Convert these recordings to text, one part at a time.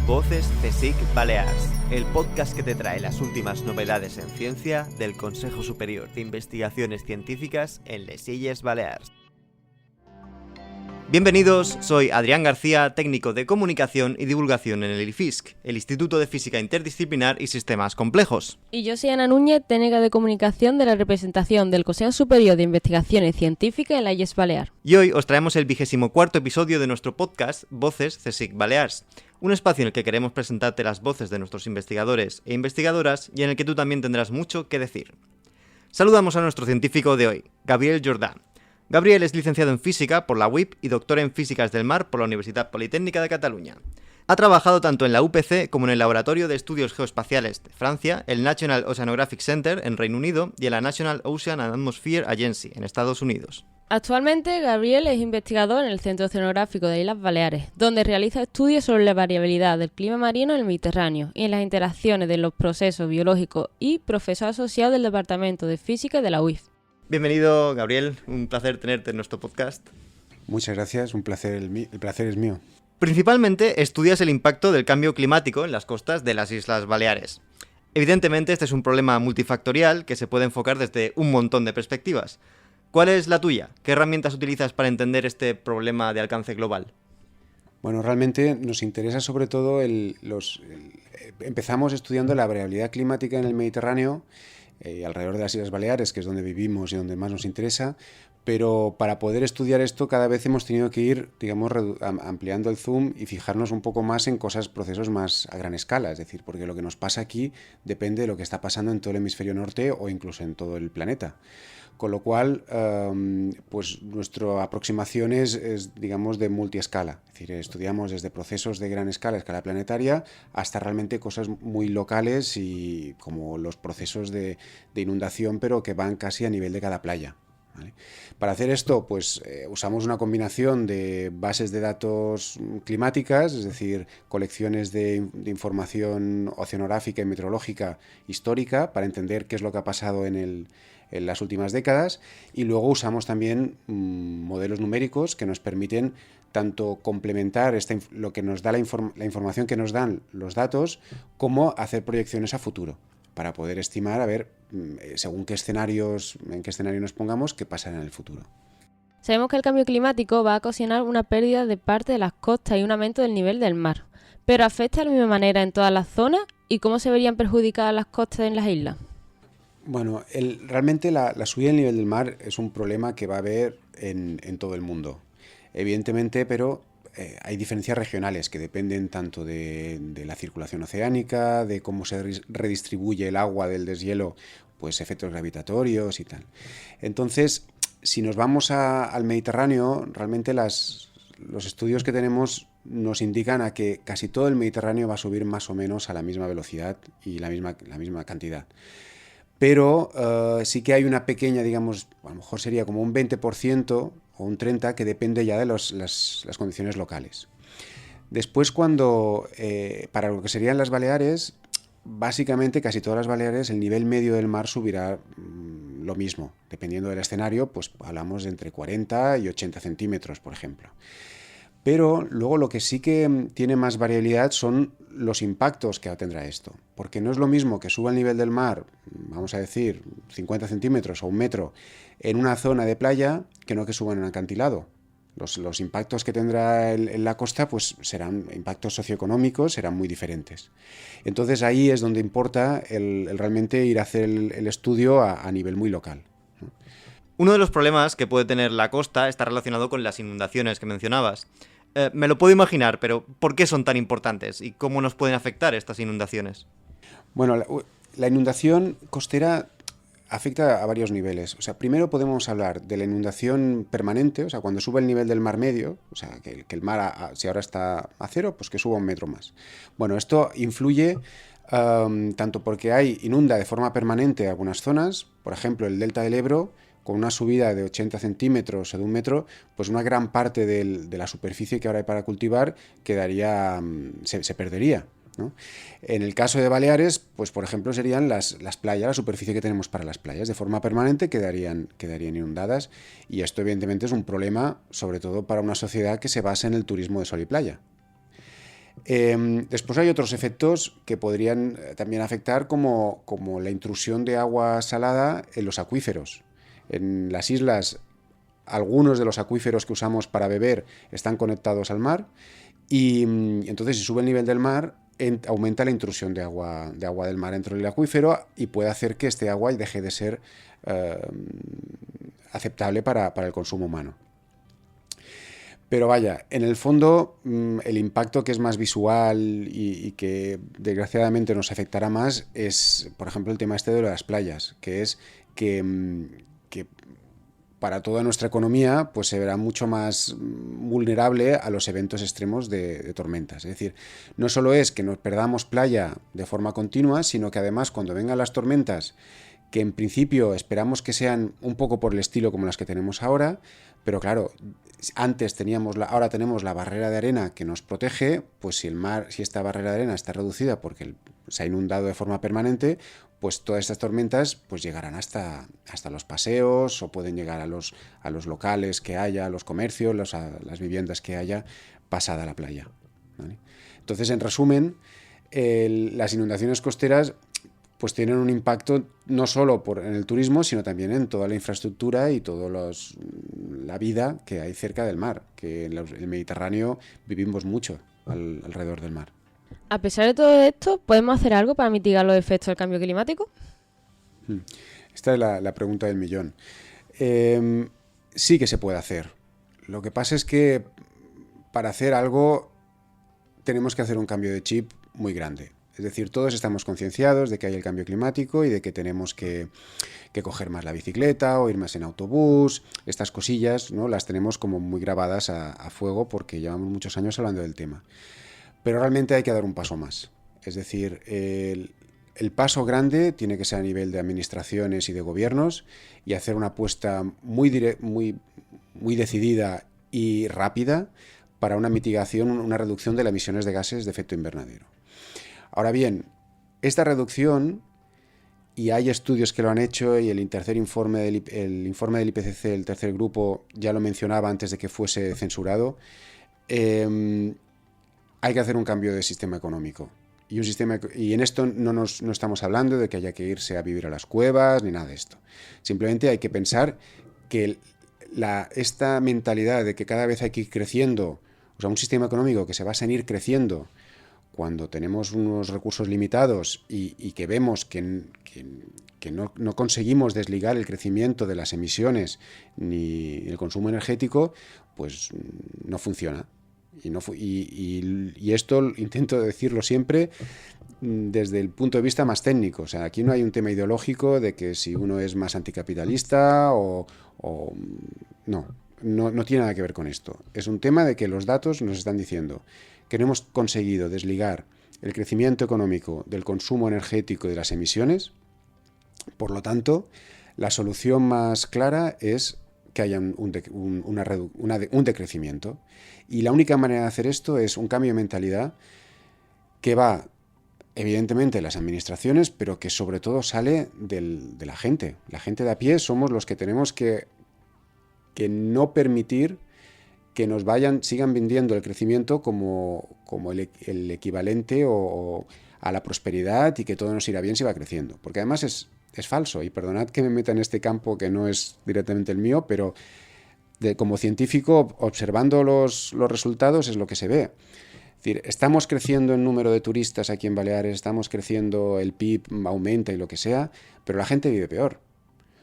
Voces CSIC Balears, el podcast que te trae las últimas novedades en ciencia del Consejo Superior de Investigaciones Científicas en les Illes Balears. Bienvenidos, soy Adrián García, técnico de Comunicación y Divulgación en el IFISC, el Instituto de Física Interdisciplinar y Sistemas Complejos. Y yo soy Ana Núñez, técnica de Comunicación de la representación del Consejo Superior de Investigaciones Científicas en las Illes Balears. Y hoy os traemos el 24º episodio de nuestro podcast Voces CSIC Balears, un espacio en el que queremos presentarte las voces de nuestros investigadores e investigadoras y en el que tú también tendrás mucho que decir. Saludamos a nuestro científico de hoy, Gabriel Jordà. Gabriel es licenciado en Física por la UIP y doctor en Físicas del Mar por la Universidad Politécnica de Cataluña. Ha trabajado tanto en la UPC como en el Laboratorio de Estudios Geoespaciales de Francia, el National Oceanographic Center en Reino Unido y en la National Ocean and Atmosphere Agency en Estados Unidos. Actualmente, Gabriel es investigador en el Centro Oceanográfico de Islas Baleares, donde realiza estudios sobre la variabilidad del clima marino en el Mediterráneo y en las interacciones de los procesos biológicos y profesor asociado del Departamento de Física de la UIF. Bienvenido, Gabriel. Un placer tenerte en nuestro podcast. Muchas gracias. Un placer. El placer es mío. Principalmente estudias el impacto del cambio climático en las costas de las Islas Baleares. Evidentemente, este es un problema multifactorial que se puede enfocar desde un montón de perspectivas. ¿Cuál es la tuya? ¿Qué herramientas utilizas para entender este problema de alcance global? Bueno, realmente nos interesa sobre todo empezamos estudiando la variabilidad climática en el Mediterráneo, alrededor de las Islas Baleares, que es donde vivimos y donde más nos interesa, pero para poder estudiar esto cada vez hemos tenido que ir, digamos, ampliando el zoom y fijarnos un poco más en procesos más a gran escala, es decir, porque lo que nos pasa aquí depende de lo que está pasando en todo el hemisferio norte o incluso en todo el planeta. Con lo cual, pues nuestra aproximación es, digamos, de multiescala. Es decir, estudiamos desde procesos de gran escala, escala planetaria, hasta realmente cosas muy locales y como los procesos de inundación, pero que van casi a nivel de cada playa. ¿Vale? Para hacer esto, pues usamos una combinación de bases de datos climáticas, es decir, colecciones de información oceanográfica y meteorológica histórica para entender qué es lo que ha pasado en las últimas décadas, y luego usamos también modelos numéricos que nos permiten tanto complementar lo que nos da la información que nos dan los datos, como hacer proyecciones a futuro, para poder estimar, a ver, según en qué escenario nos pongamos, qué pasará en el futuro. Sabemos que el cambio climático va a ocasionar una pérdida de parte de las costas y un aumento del nivel del mar. ¿Pero afecta de la misma manera en todas las zonas? ¿Y cómo se verían perjudicadas las costas en las islas? Bueno, realmente la subida del nivel del mar es un problema que va a haber en todo el mundo, evidentemente, pero hay diferencias regionales que dependen tanto de la circulación oceánica, de cómo se redistribuye el agua del deshielo, pues efectos gravitatorios y tal. Entonces, si nos vamos al Mediterráneo, realmente los estudios que tenemos nos indican a que casi todo el Mediterráneo va a subir más o menos a la misma velocidad y la misma cantidad. Pero sí que hay una pequeña, digamos, a lo mejor sería como un 20% o un 30% que depende ya de las condiciones locales. Después, para lo que serían las Baleares, básicamente casi todas las Baleares, el nivel medio del mar subirá lo mismo. Dependiendo del escenario, pues hablamos de entre 40 y 80 centímetros, por ejemplo. Pero luego lo que sí que tiene más variabilidad son los impactos que tendrá esto. Porque no es lo mismo que suba el nivel del mar, vamos a decir, 50 centímetros o 1 metro en una zona de playa, que no que suba en un acantilado. Los impactos que tendrá en la costa pues serán impactos socioeconómicos, serán muy diferentes. Entonces ahí es donde importa el realmente ir a hacer el estudio a nivel muy local. Uno de los problemas que puede tener la costa está relacionado con las inundaciones que mencionabas. Me lo puedo imaginar, pero ¿por qué son tan importantes y cómo nos pueden afectar estas inundaciones? Bueno, la inundación costera afecta a varios niveles. O sea, primero podemos hablar de la inundación permanente, o sea, cuando sube el nivel del mar medio, o sea, que el mar, si ahora está a 0, pues que suba 1 metro más. Bueno, esto influye tanto porque inunda de forma permanente algunas zonas, por ejemplo, el delta del Ebro, con una subida de 80 centímetros o de 1 metro, pues una gran parte de la superficie que ahora hay para cultivar se perdería, ¿no? En el caso de Baleares, pues por ejemplo serían las playas, la superficie que tenemos para las playas, de forma permanente quedarían inundadas, y esto evidentemente es un problema, sobre todo para una sociedad que se basa en el turismo de sol y playa. Después hay otros efectos que podrían también afectar, como la intrusión de agua salada en los acuíferos. En las islas, algunos de los acuíferos que usamos para beber están conectados al mar y entonces si sube el nivel del mar, aumenta la intrusión de agua del mar dentro del acuífero y puede hacer que este agua deje de ser aceptable para el consumo humano. Pero vaya, en el fondo el impacto que es más visual y que desgraciadamente nos afectará más es, por ejemplo, el tema este de las playas, que es que para toda nuestra economía pues se verá mucho más vulnerable a los eventos extremos de tormentas. Es decir, no solo es que nos perdamos playa de forma continua, sino que además cuando vengan las tormentas, que en principio esperamos que sean un poco por el estilo como las que tenemos ahora, pero claro, ahora tenemos la barrera de arena que nos protege, pues si esta barrera de arena está reducida porque se ha inundado de forma permanente, pues todas estas tormentas pues llegarán hasta los paseos o pueden llegar a los locales que haya, a los comercios, a las viviendas que haya pasada la playa, ¿vale? Entonces, en resumen, las inundaciones costeras pues tienen un impacto no solo en el turismo, sino también en toda la infraestructura y toda la vida que hay cerca del mar, que en el Mediterráneo vivimos mucho alrededor del mar. A pesar de todo esto, ¿podemos hacer algo para mitigar los efectos del cambio climático? Esta es la pregunta del millón. Sí que se puede hacer. Lo que pasa es que para hacer algo tenemos que hacer un cambio de chip muy grande. Es decir, todos estamos concienciados de que hay el cambio climático y de que tenemos que coger más la bicicleta o ir más en autobús. Estas cosillas, ¿no?, las tenemos como muy grabadas a fuego porque llevamos muchos años hablando del tema. Pero realmente hay que dar un paso más. Es decir, el paso grande tiene que ser a nivel de administraciones y de gobiernos y hacer una apuesta muy decidida y rápida para una mitigación, una reducción de las emisiones de gases de efecto invernadero. Ahora bien, esta reducción, y hay estudios que lo han hecho, y el tercer informe del IPCC, el tercer grupo, ya lo mencionaba antes de que fuese censurado, hay que hacer un cambio de sistema económico. Y en esto no estamos hablando de que haya que irse a vivir a las cuevas ni nada de esto. Simplemente hay que pensar que esta mentalidad de que cada vez hay que ir creciendo, o sea, un sistema económico que se basa en ir creciendo cuando tenemos unos recursos limitados y que vemos que no conseguimos desligar el crecimiento de las emisiones ni el consumo energético, pues no funciona. Y esto intento decirlo siempre desde el punto de vista más técnico. O sea, aquí no hay un tema ideológico de que si uno es más anticapitalista o no tiene nada que ver con esto. Es un tema de que los datos nos están diciendo que no hemos conseguido desligar el crecimiento económico del consumo energético y de las emisiones. Por lo tanto, la solución más clara es que haya un decrecimiento. Y la única manera de hacer esto es un cambio de mentalidad que va, evidentemente, de las administraciones, pero que sobre todo sale de la gente. La gente de a pie somos los que tenemos que no permitir que nos sigan vendiendo el crecimiento como el equivalente o a la prosperidad y que todo nos irá bien si va creciendo. Porque además es falso, y perdonad que me meta en este campo que no es directamente el mío, pero como científico, observando los resultados es lo que se ve. Es decir, estamos creciendo en número de turistas aquí en Baleares, estamos creciendo, el PIB aumenta y lo que sea, pero la gente vive peor.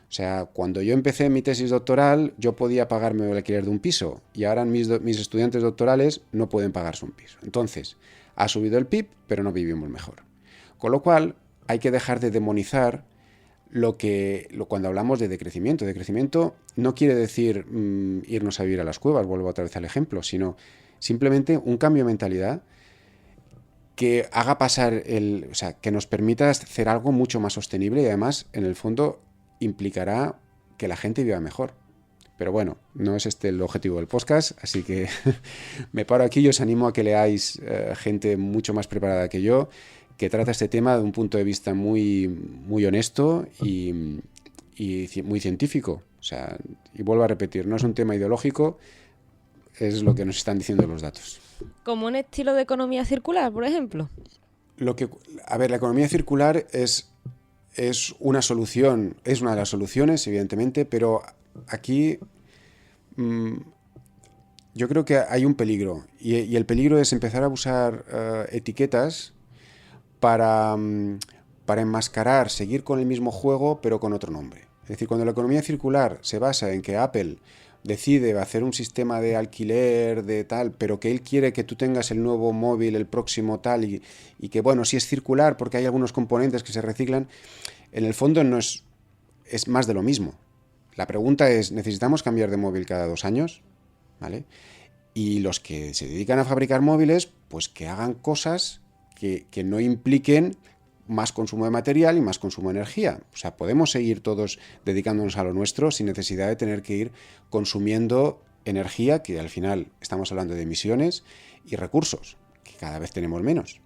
O sea, cuando yo empecé mi tesis doctoral, yo podía pagarme el alquiler de un piso y ahora mis estudiantes doctorales no pueden pagarse un piso. Entonces, ha subido el PIB, pero no vivimos mejor. Con lo cual, hay que dejar de demonizar cuando hablamos de decrecimiento. Decrecimiento no quiere decir irnos a vivir a las cuevas, vuelvo otra vez al ejemplo, sino simplemente un cambio de mentalidad que haga pasar o sea, que nos permita hacer algo mucho más sostenible y además, en el fondo, implicará que la gente viva mejor. Pero bueno, no es este el objetivo del podcast, así que me paro aquí y os animo a que leáis gente mucho más preparada que yo, que trata este tema de un punto de vista muy, muy honesto y muy científico. O sea, y vuelvo a repetir, no es un tema ideológico, es lo que nos están diciendo los datos. como un estilo de economía circular, por ejemplo. La economía circular es una solución, es una de las soluciones, evidentemente, pero aquí yo creo que hay un peligro, y el peligro es empezar a usar etiquetas para enmascarar, seguir con el mismo juego, pero con otro nombre. Es decir, cuando la economía circular se basa en que Apple decide hacer un sistema de alquiler, de tal, pero que él quiere que tú tengas el nuevo móvil, el próximo tal, y que, bueno, sí es circular porque hay algunos componentes que se reciclan, en el fondo no es más de lo mismo. La pregunta es, ¿necesitamos cambiar de móvil cada 2 años? ¿Vale? Y los que se dedican a fabricar móviles, pues que hagan cosas que no impliquen más consumo de material y más consumo de energía. O sea, podemos seguir todos dedicándonos a lo nuestro sin necesidad de tener que ir consumiendo energía, que al final estamos hablando de emisiones, y recursos, que cada vez tenemos menos.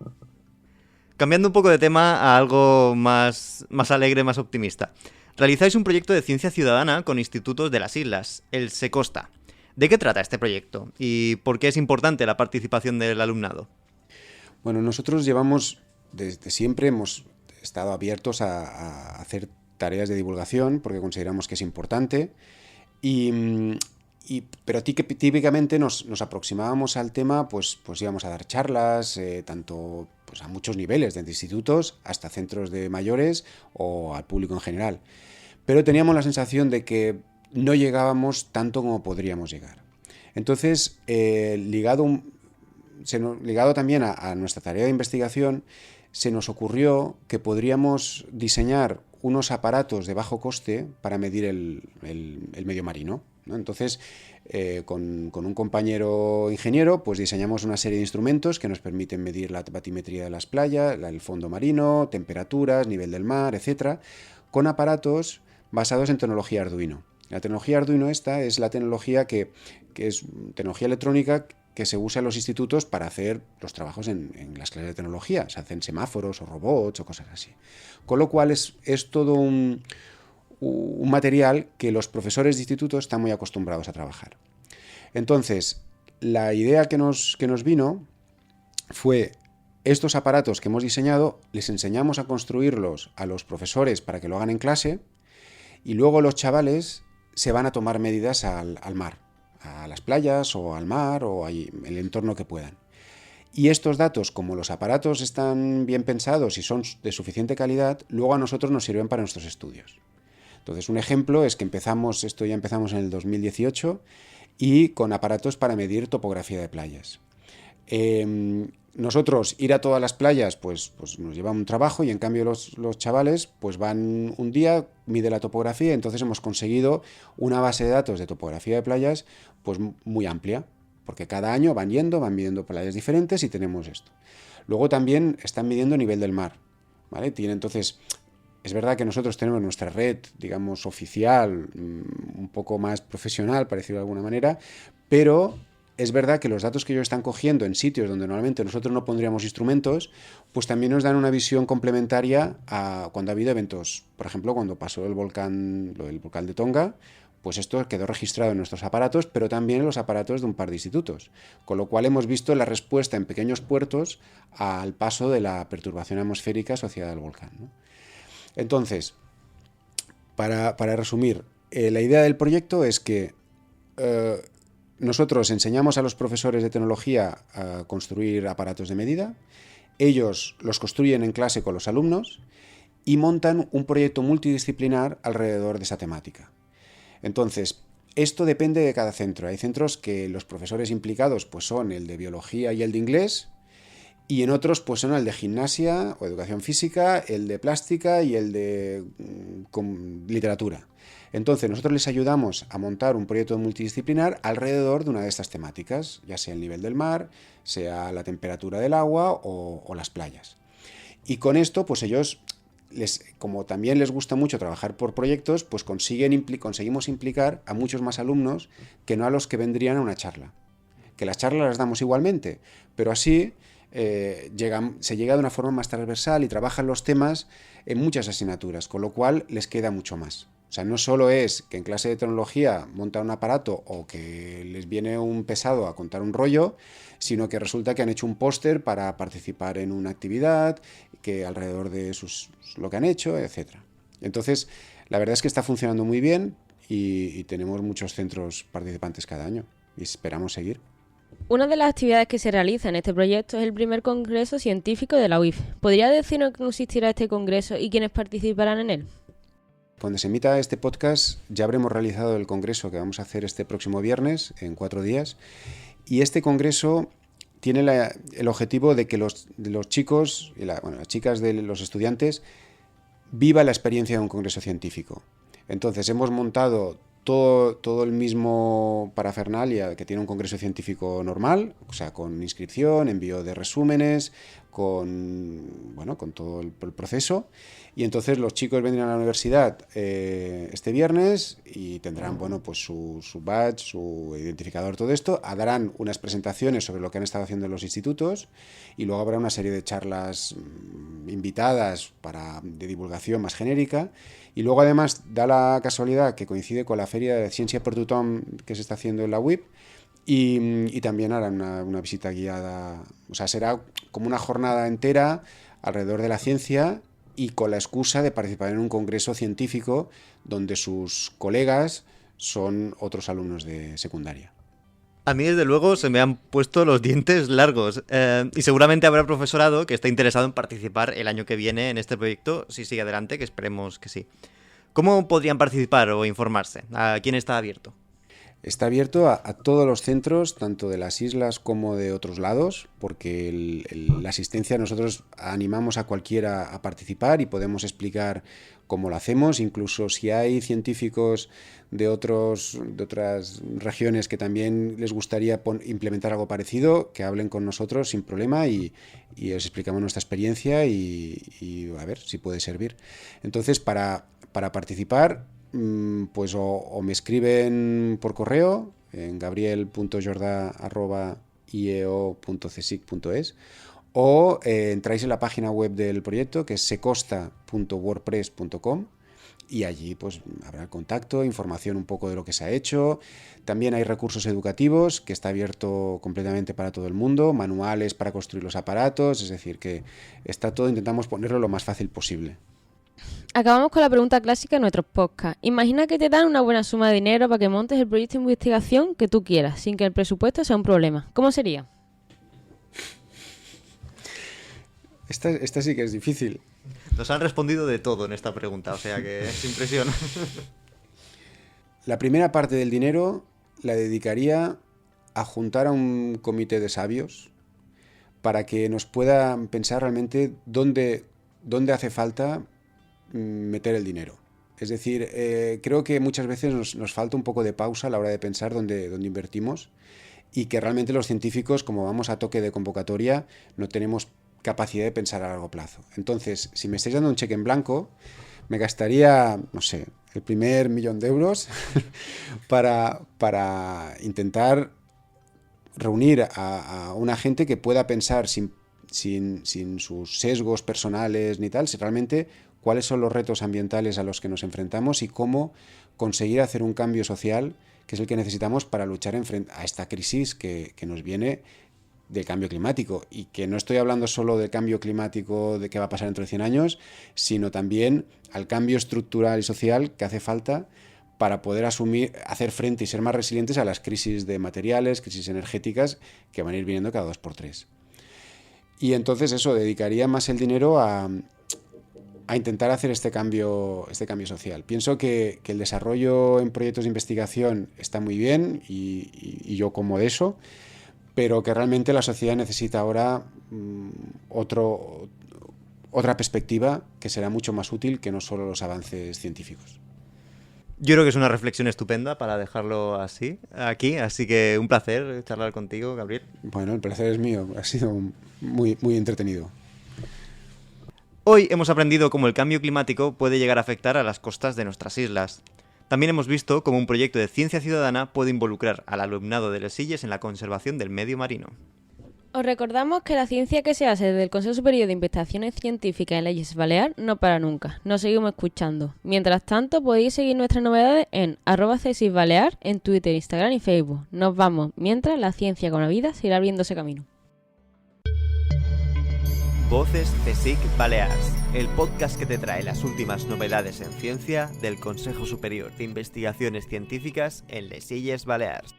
Cambiando un poco de tema a algo más alegre, más optimista. Realizáis un proyecto de ciencia ciudadana con institutos de las islas, el Secosta. ¿De qué trata este proyecto? ¿Y por qué es importante la participación del alumnado? Bueno, nosotros desde siempre hemos estado abiertos a hacer tareas de divulgación porque consideramos que es importante, pero típicamente nos aproximábamos al tema, pues íbamos a dar charlas, tanto pues a muchos niveles, desde institutos hasta centros de mayores o al público en general. Pero teníamos la sensación de que no llegábamos tanto como podríamos llegar. Entonces, ligado también a nuestra tarea de investigación, se nos ocurrió que podríamos diseñar unos aparatos de bajo coste para medir el medio marino, ¿no? Entonces, con un compañero ingeniero, pues diseñamos una serie de instrumentos que nos permiten medir la batimetría de las playas, el fondo marino, temperaturas, nivel del mar, etcétera, con aparatos basados en tecnología Arduino. La tecnología Arduino esta es la tecnología que es tecnología electrónica que se usa en los institutos para hacer los trabajos en las clases de tecnología. Se hacen semáforos o robots o cosas así. Con lo cual es todo un material que los profesores de institutos están muy acostumbrados a trabajar. Entonces, la idea que nos vino fue: estos aparatos que hemos diseñado les enseñamos a construirlos a los profesores para que lo hagan en clase, y luego los chavales se van a tomar medidas al mar, a las playas o al mar o ahí, en el entorno que puedan. Y estos datos, como los aparatos están bien pensados y son de suficiente calidad, luego a nosotros nos sirven para nuestros estudios. Entonces, un ejemplo es que empezamos en el 2018 y con aparatos para medir topografía de playas. Nosotros ir a todas las playas pues nos lleva un trabajo, y en cambio los chavales pues van un día, mide la topografía. Entonces hemos conseguido una base de datos de topografía de playas pues muy amplia, porque cada año van midiendo playas diferentes y tenemos esto. Luego también están midiendo nivel del mar, ¿vale? Entonces, es verdad que nosotros tenemos nuestra red, digamos, oficial, un poco más profesional, por decirlo de alguna manera, pero es verdad que los datos que ellos están cogiendo en sitios donde normalmente nosotros no pondríamos instrumentos, pues también nos dan una visión complementaria a cuando ha habido eventos. Por ejemplo, cuando pasó el volcán de Tonga, pues esto quedó registrado en nuestros aparatos, pero también en los aparatos de un par de institutos. Con lo cual hemos visto la respuesta en pequeños puertos al paso de la perturbación atmosférica asociada al volcán, ¿no? Entonces, para resumir, la idea del proyecto es que nosotros enseñamos a los profesores de tecnología a construir aparatos de medida, ellos los construyen en clase con los alumnos y montan un proyecto multidisciplinar alrededor de esa temática. Entonces, esto depende de cada centro. Hay centros que los profesores implicados pues son el de biología y el de inglés, y en otros pues son el de gimnasia o educación física, el de plástica y el de literatura. Entonces nosotros les ayudamos a montar un proyecto multidisciplinar alrededor de una de estas temáticas, ya sea el nivel del mar, sea la temperatura del agua o las playas. Y con esto pues ellos, como también les gusta mucho trabajar por proyectos, pues conseguimos implicar a muchos más alumnos que no a los que vendrían a una charla. Que las charlas las damos igualmente, pero así se llega de una forma más transversal y trabajan los temas en muchas asignaturas, con lo cual les queda mucho más. O sea, no solo es que en clase de tecnología montan un aparato o que les viene un pesado a contar un rollo, sino que resulta que han hecho un póster para participar en una actividad, que alrededor de lo que han hecho, etc. Entonces, la verdad es que está funcionando muy bien y tenemos muchos centros participantes cada año y esperamos seguir. Una de las actividades que se realiza en este proyecto es el primer congreso científico de la UIF. ¿Podría decirnos en qué consistirá este congreso y quiénes participarán en él? Cuando se emita este podcast ya habremos realizado el congreso que vamos a hacer este próximo viernes, en 4 días, y este congreso tiene el objetivo de que los chicos y las chicas de los estudiantes vivan la experiencia de un congreso científico. Entonces hemos montado todo el mismo parafernalia que tiene un congreso científico normal, o sea, con inscripción, envío de resúmenes, con todo el proceso. Y entonces los chicos vendrán a la universidad este viernes y tendrán pues su badge, su identificador, todo esto. Darán unas presentaciones sobre lo que han estado haciendo en los institutos y luego habrá una serie de charlas invitadas de divulgación más genérica. Y luego además da la casualidad que coincide con la Feria de Ciencia per Tothom que se está haciendo en la UIP y también harán una visita guiada. O sea, será como una jornada entera alrededor de la ciencia y con la excusa de participar en un congreso científico donde sus colegas son otros alumnos de secundaria. A mí, desde luego, se me han puesto los dientes largos y seguramente habrá profesorado que está interesado en participar el año que viene en este proyecto, si sigue adelante, que esperemos que sí. ¿Cómo podrían participar o informarse? ¿A quién está abierto? Está abierto a todos los centros, tanto de las islas como de otros lados, porque la asistencia nosotros animamos a cualquiera a participar y podemos explicar cómo lo hacemos. Incluso si hay científicos de otras regiones que también les gustaría implementar algo parecido, que hablen con nosotros sin problema y os explicamos nuestra experiencia y a ver si puede servir. Entonces, para participar, pues o me escriben por correo en gabriel.jorda@ieo.csic.es o entráis en la página web del proyecto, que es secosta.wordpress.com, y allí pues habrá contacto, información un poco de lo que se ha hecho. También hay recursos educativos, que está abierto completamente para todo el mundo, manuales para construir los aparatos, es decir, que está todo, intentamos ponerlo lo más fácil posible. Acabamos con la pregunta clásica de nuestros podcasts. Imagina que te dan una buena suma de dinero para que montes el proyecto de investigación que tú quieras, sin que el presupuesto sea un problema. ¿Cómo sería? Esta sí que es difícil. Nos han respondido de todo en esta pregunta, o sea que es impresión. La primera parte del dinero la dedicaría a juntar a un comité de sabios para que nos puedan pensar realmente dónde hace falta meter el dinero. Es decir, creo que muchas veces nos falta un poco de pausa a la hora de pensar dónde invertimos y que realmente los científicos, como vamos a toque de convocatoria, no tenemos capacidad de pensar a largo plazo. Entonces, si me estáis dando un cheque en blanco, me gastaría, no sé, el primer 1.000.000 de euros para intentar reunir a una gente que pueda pensar sin sus sesgos personales ni tal, si realmente cuáles son los retos ambientales a los que nos enfrentamos y cómo conseguir hacer un cambio social, que es el que necesitamos para luchar a esta crisis que nos viene del cambio climático. Y que no estoy hablando solo del cambio climático de qué va a pasar dentro de 100 años, sino también al cambio estructural y social que hace falta para poder hacer frente y ser más resilientes a las crisis de materiales, crisis energéticas que van a ir viniendo cada 2x3. Y entonces dedicaría más el dinero a intentar hacer este cambio social. Pienso que el desarrollo en proyectos de investigación está muy bien y yo como de eso, pero que realmente la sociedad necesita ahora otra perspectiva que será mucho más útil que no solo los avances científicos. Yo creo que es una reflexión estupenda para dejarlo aquí, así que un placer charlar contigo, Gabriel. Bueno, el placer es mío, ha sido muy, muy entretenido. Hoy hemos aprendido cómo el cambio climático puede llegar a afectar a las costas de nuestras islas. También hemos visto cómo un proyecto de ciencia ciudadana puede involucrar al alumnado de Les Illes en la conservación del medio marino. Os recordamos que la ciencia que se hace desde el Consejo Superior de Investigaciones Científicas en las Illes Baleares no para nunca. Nos seguimos escuchando. Mientras tanto, podéis seguir nuestras novedades en @CSICBalear en Twitter, Instagram y Facebook. Nos vamos, mientras la ciencia con la vida seguirá abriéndose camino. Voces CSIC Balears, el podcast que te trae las últimas novedades en ciencia del Consejo Superior de Investigaciones Científicas en les Illes Balears.